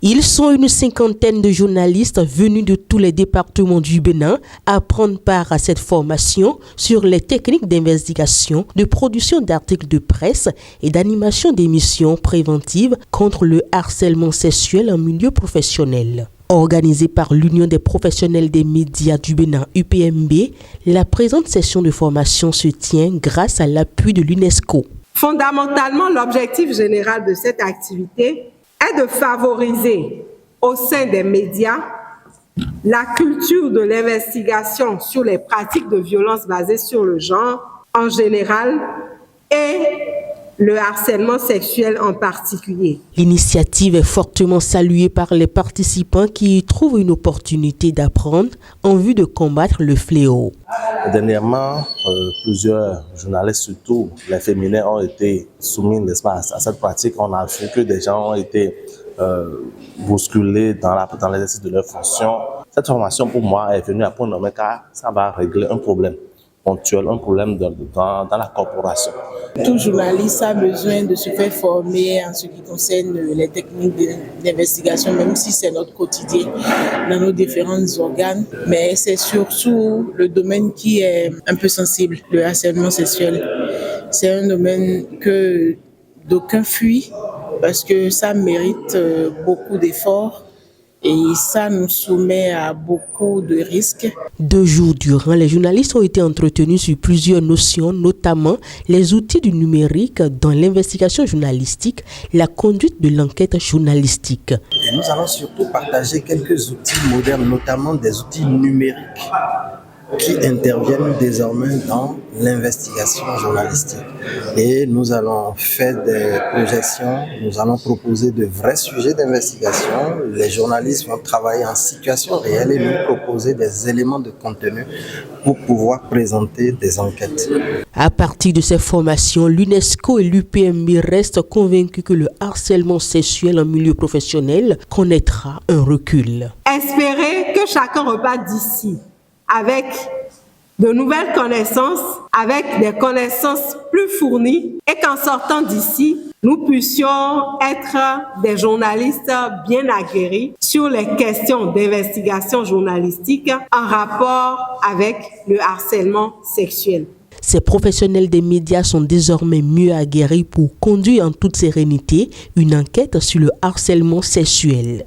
Ils sont une cinquantaine de journalistes venus de tous les départements du Bénin à prendre part à cette formation sur les techniques d'investigation, de production d'articles de presse et d'animation d'émissions préventives contre le harcèlement sexuel en milieu professionnel. Organisée par l'Union des professionnels des médias du Bénin, UPMB, la présente session de formation se tient grâce à l'appui de l'UNESCO. Fondamentalement, l'objectif général de cette activité est de favoriser au sein des médias la culture de l'investigation sur les pratiques de violence basées sur le genre en général et le harcèlement sexuel en particulier. L'initiative est fortement saluée par les participants qui y trouvent une opportunité d'apprendre en vue de combattre le fléau. Dernièrement, plusieurs journalistes, surtout les féminins, ont été soumis, n'est-ce pas, à cette pratique. On a vu que des gens ont été bousculés dans l'exercice de leur fonction. Cette formation, pour moi, est venue à point nommé car ça va régler un problème ponctuel, un problème dans la corporation. Tout journaliste a besoin de se faire former en ce qui concerne les techniques d'investigation, même si c'est notre quotidien dans nos différents organes. Mais c'est surtout le domaine qui est un peu sensible, le harcèlement sexuel. C'est un domaine que d'aucuns fuient parce que ça mérite beaucoup d'efforts. Et ça nous soumet à beaucoup de risques. 2 jours durant, les journalistes ont été entretenus sur plusieurs notions, notamment les outils du numérique dans l'investigation journalistique, la conduite de l'enquête journalistique. Et nous allons surtout partager quelques outils modernes, notamment des outils numériques qui interviennent désormais dans l'investigation journalistique. Et nous allons faire des projections, nous allons proposer de vrais sujets d'investigation. Les journalistes vont travailler en situation réelle et nous proposer des éléments de contenu pour pouvoir présenter des enquêtes. À partir de ces formations, l'UNESCO et l'UPMB restent convaincus que le harcèlement sexuel en milieu professionnel connaîtra un recul. Espérer que chacun reparte d'ici avec de nouvelles connaissances, avec des connaissances plus fournies et qu'en sortant d'ici, nous puissions être des journalistes bien aguerris sur les questions d'investigation journalistique en rapport avec le harcèlement sexuel. Ces professionnels des médias sont désormais mieux aguerris pour conduire en toute sérénité une enquête sur le harcèlement sexuel.